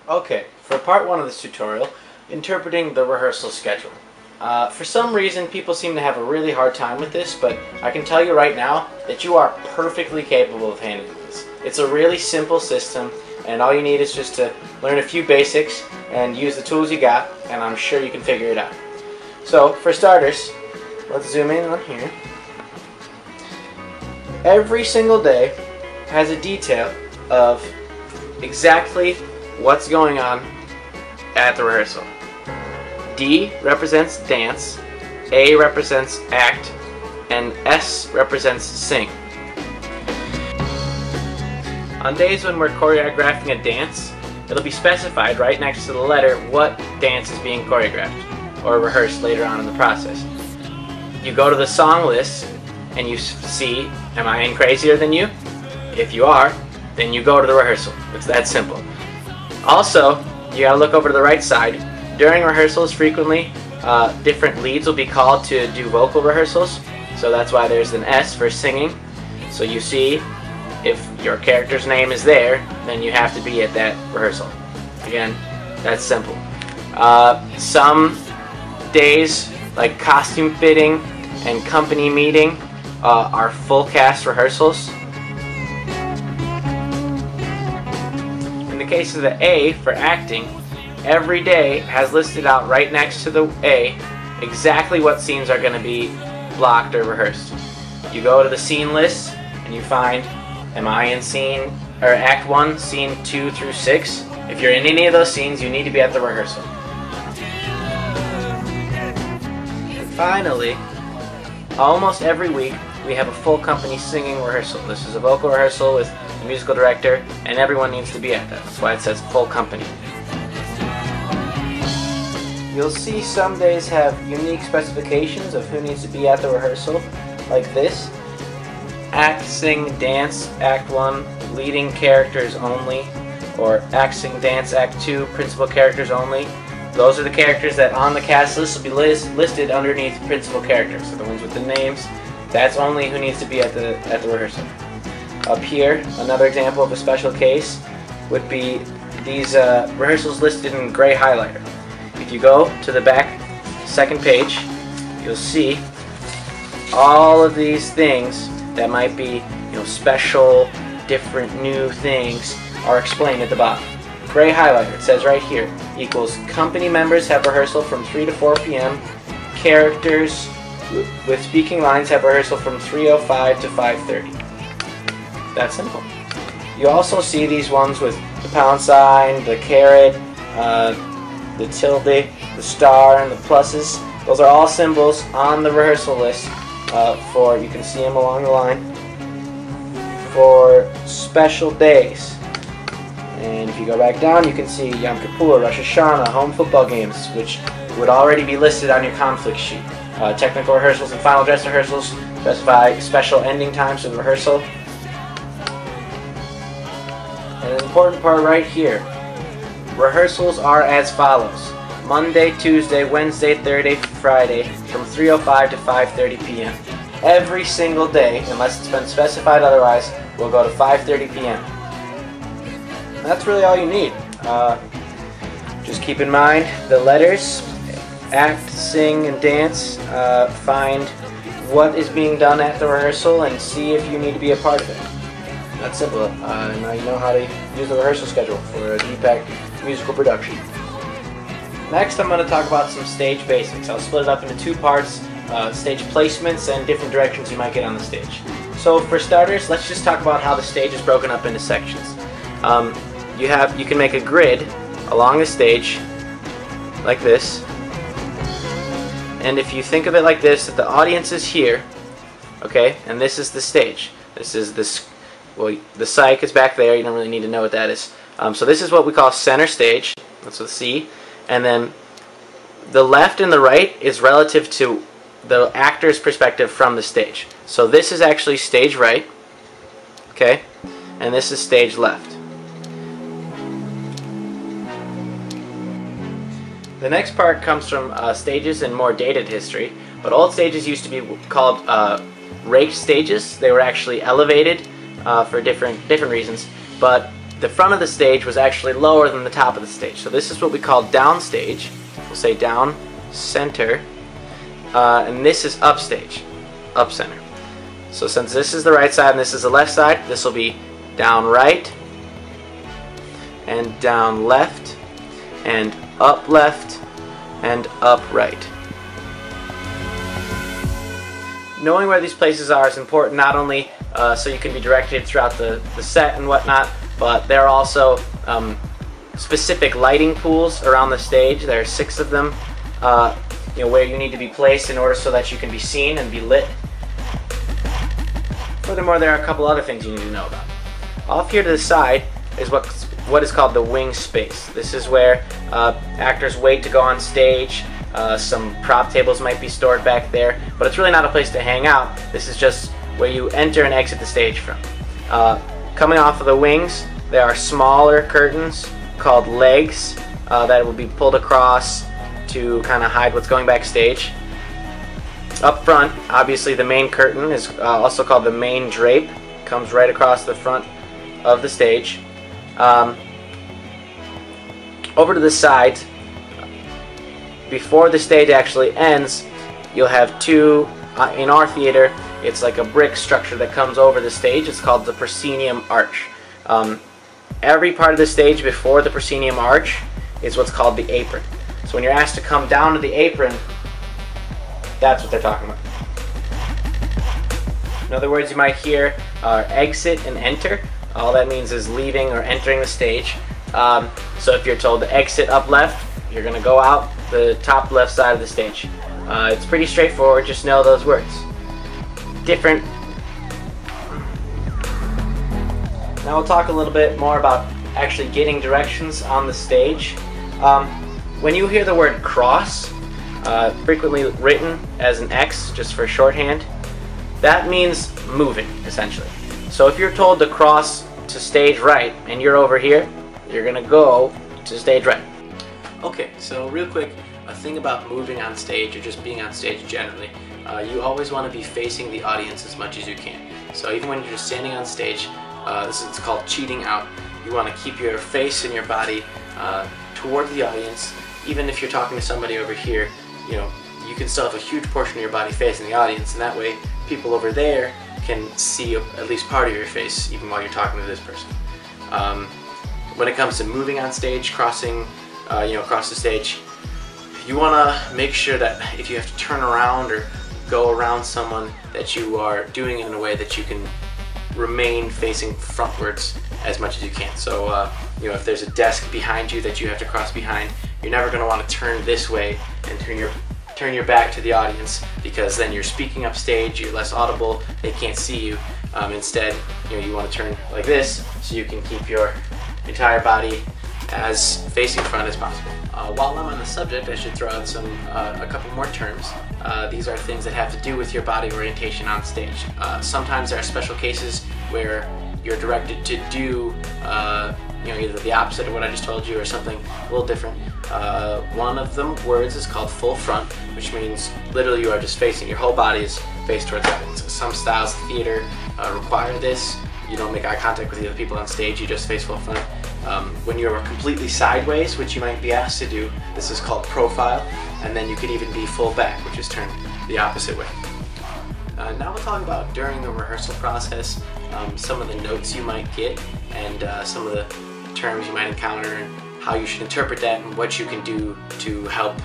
Okay, for part one of this tutorial, interpreting the rehearsal schedule. For some reason, people seem to have a really hard time with this, but I can tell you right now that you are perfectly capable of handling this. It's a really simple system, and all you need is just to learn a few basics and use the tools you got, and I'm sure you can figure it out. So, for starters, let's zoom in on here. Every single day has a detail of exactly what's going on at the rehearsal. D represents dance, A represents act, and S represents sing. On days when we're choreographing a dance, it'll be specified right next to the letter what dance is being choreographed or rehearsed later on in the process. You go to the song list and you see, am I in Crazier Than You? If you are, then you go to the rehearsal. It's that simple. Also, you gotta look over to the right side. During rehearsals, frequently, different leads will be called to do vocal rehearsals. So that's why there's an S for singing. So you see, if your character's name is there, then you have to be at that rehearsal. Again, that's simple. Some days, like costume fitting and company meeting, are full cast rehearsals. In the case of the A for acting, every day has listed out right next to the A exactly what scenes are going to be blocked or rehearsed. You go to the scene list and you find, am I in scene or act 1, scene 2 through 6? If you're in any of those scenes, you need to be at the rehearsal. And finally, almost every week we have a full company singing rehearsal. This is a vocal rehearsal with the musical director, and everyone needs to be at that. That's why it says full company. You'll see some days have unique specifications of who needs to be at the rehearsal, like this. Act, sing, dance, act 1, leading characters only, or act, sing, dance, act 2, principal characters only. Those are the characters that on the cast list will be listed underneath principal characters, so the ones with the names. That's only who needs to be at the rehearsal. Up here, another example of a special case would be these rehearsals listed in gray highlighter. If you go to the back second page, you'll see all of these things that might be, special, different, new things are explained at the bottom. Gray highlighter, it says right here, equals company members have rehearsal from 3 to 4 p.m. Characters with speaking lines have rehearsal from 3:05 to 5:30. That's simple. You also see these ones with the pound sign, the caret, the tilde, the star, and the pluses. Those are all symbols on the rehearsal list you can see them along the line, for special days. And if you go back down, you can see Yom Kippur, Rosh Hashanah, home football games, which would already be listed on your conflict sheet. Technical rehearsals and final dress rehearsals specify special ending times for the rehearsal. And an important part right here. Rehearsals are as follows. Monday, Tuesday, Wednesday, Thursday, Friday from 3:05 to 5:30 p.m. Every single day, unless it's been specified otherwise, will go to 5:30 p.m. And that's really all you need. Just keep in mind the letters, act, sing, and dance. Find what is being done at the rehearsal and see if you need to be a part of it. That's simple. Now you know how to use the rehearsal schedule for a GPAC musical production. Next, I'm going to talk about some stage basics. I'll split it up into two parts, stage placements and different directions you might get on the stage. So for starters, let's just talk about how the stage is broken up into sections. You can make a grid along the stage like this. And if you think of it like this, that the audience is here, okay, and this is the stage. The psych is back there. You don't really need to know what that is. So this is what we call center stage. That's with C. And then the left and the right is relative to the actor's perspective from the stage. So this is actually stage right, okay, and this is stage left. The next part comes from stages in more dated history, but old stages used to be called raked stages. They were actually elevated for different reasons, but the front of the stage was actually lower than the top of the stage. So this is what we call down stage. We'll say down, center, and this is upstage, up center. So since this is the right side and this is the left side, this will be down right and down left and up left and up right. Knowing where these places are is important, not only so you can be directed throughout the set and whatnot, but there are also specific lighting pools around the stage. There are 6 of them, where you need to be placed in order so that you can be seen and be lit. Furthermore, there are a couple other things you need to know about. Off here to the side is what is called the wing space. This is where actors wait to go on stage. Some prop tables might be stored back there, but it's really not a place to hang out. This is just where you enter and exit the stage from. Coming off of the wings, there are smaller curtains called legs that will be pulled across to kind of hide what's going backstage. Up front, obviously the main curtain is also called the main drape. Comes right across the front of the stage. Over to the sides, before the stage actually ends, you'll have 2, in our theater, it's like a brick structure that comes over the stage. It's called the proscenium arch. Every part of the stage before the proscenium arch is what's called the apron. So when you're asked to come down to the apron, that's what they're talking about. In other words, you might hear exit and enter. All that means is leaving or entering the stage. So if you're told to exit up left, you're going to go out the top left side of the stage. It's pretty straightforward, just know those words. Different. Now we'll talk a little bit more about actually getting directions on the stage. When you hear the word cross, frequently written as an X just for shorthand, that means moving essentially. So if you're told to cross to stage right and you're over here, you're gonna go to stage right. Okay, so real quick, a thing about moving on stage or just being on stage generally, you always want to be facing the audience as much as you can. So even when you're just standing on stage, it's called cheating out. You want to keep your face and your body toward the audience. Even if you're talking to somebody over here, you can still have a huge portion of your body facing the audience, and that way people over there can see at least part of your face even while you're talking to this person. When it comes to moving on stage, crossing, across the stage, you want to make sure that if you have to turn around or go around someone, that you are doing it in a way that you can remain facing frontwards as much as you can. So, if there's a desk behind you that you have to cross behind, you're never going to want to turn this way and turn your back to the audience, because then you're speaking up stage, you're less audible, they can't see you. Instead, you want to turn like this so you can keep your entire body as facing front as possible. While I'm on the subject, I should throw out a couple more terms. These are things that have to do with your body orientation on stage. Sometimes there are special cases where you're directed to do either the opposite of what I just told you or something a little different. One of them words is called full front, which means literally you are just facing, your whole body is faced towards the audience. Some styles of theater require this. You don't make eye contact with the other people on stage, you just face full front. When you're completely sideways, which you might be asked to do, this is called profile, and then you could even be full back, which is turned the opposite way. Now we'll talk about during the rehearsal process, some of the notes you might get and some of the terms you might encounter and how you should interpret that and what you can do to help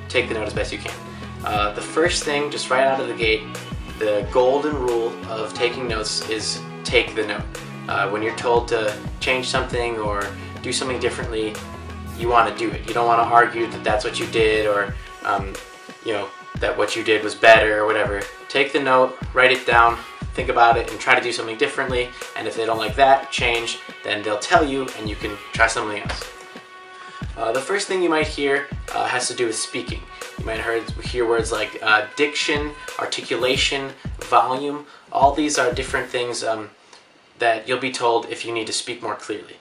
take the note as best you can. The first thing, just right out of the gate, the golden rule of taking notes is take the note. When you're told to change something or do something differently, you want to do it. You don't want to argue that that's what you did or that what you did was better or whatever. Take the note, write it down, think about it, and try to do something differently. And if they don't like that change, then they'll tell you and you can try something else. The first thing you might hear has to do with speaking. You might hear words like diction, articulation, volume. All these are different things that you'll be told if you need to speak more clearly.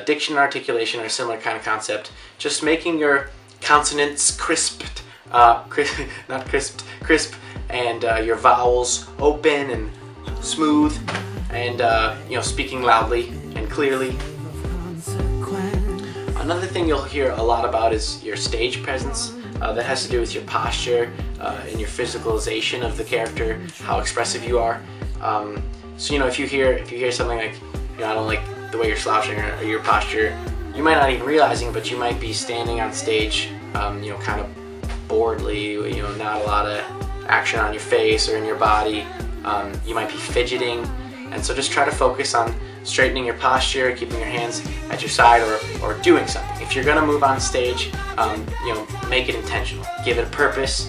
Diction and articulation are a similar kind of concept. Just making your consonants crisp, and your vowels open and smooth, and speaking loudly and clearly. Another thing you'll hear a lot about is your stage presence. That has to do with your posture and your physicalization of the character, how expressive you are. So you know, if you hear something like, you know, I don't like the way you're slouching or your posture, you might not even realizing, but you might be standing on stage, you know, kind of boredly, you know, not a lot of action on your face or in your body. You might be fidgeting, and so just try to focus on straightening your posture, keeping your hands at your side, or doing something. If you're gonna move on stage, you know, make it intentional. Give it a purpose.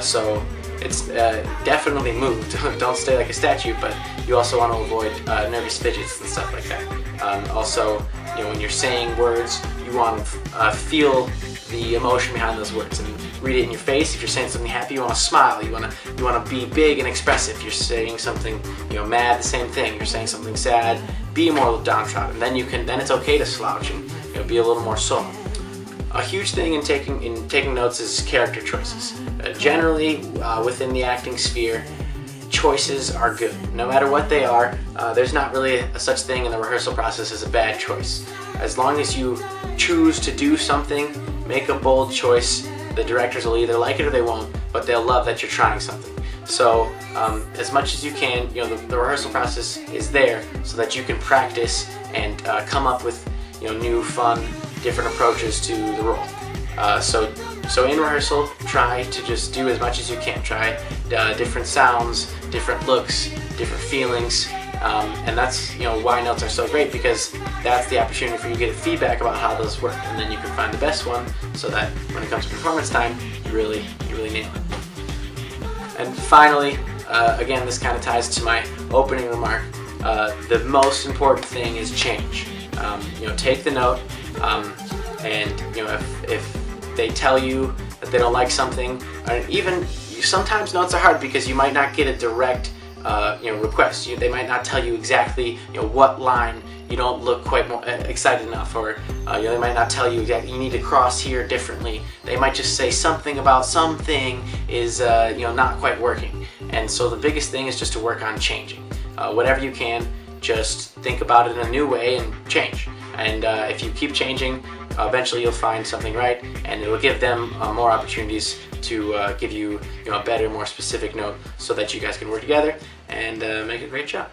So it's definitely move. Don't stay like a statue, but you also want to avoid nervous fidgets and stuff like that. Also, you know, when you're saying words, you want to feel the emotion behind those words and read it in your face. If you're saying something happy, you want to smile. You want to be big and expressive. If you're saying something, you know, mad, the same thing. You're saying something sad, be more downtrodden. Then it's okay to slouch and, you know, be a little more solemn. A huge thing in taking notes is character choices. Generally, within the acting sphere, choices are good. No matter what they are, there's not really a such thing in the rehearsal process as a bad choice. As long as you choose to do something, make a bold choice, the directors will either like it or they won't, but they'll love that you're trying something. So as much as you can, you know, the rehearsal process is there so that you can practice and come up with, you know, new, fun, different approaches to the role. So in rehearsal, try to just do as much as you can. Try different sounds, different looks, different feelings, and that's, you know, why notes are so great, because that's the opportunity for you to get feedback about how those work, and then you can find the best one so that when it comes to performance time, you really nail it. And finally, again, this kind of ties to my opening remark. The most important thing is change. You know, take the note, and you know, if they tell you that they don't like something, or even sometimes notes are hard because you might not get a direct you know, request. They might not tell you exactly, you know, what line you don't look quite excited enough, or you know, they might not tell you exactly you need to cross here differently. They might just say something about something is you know, not quite working. And so the biggest thing is just to work on changing. Whatever you can, just think about it in a new way and change. And if you keep changing, eventually you'll find something right, and it will give them more opportunities to give you, you know, a better, more specific note so that you guys can work together and make a great job.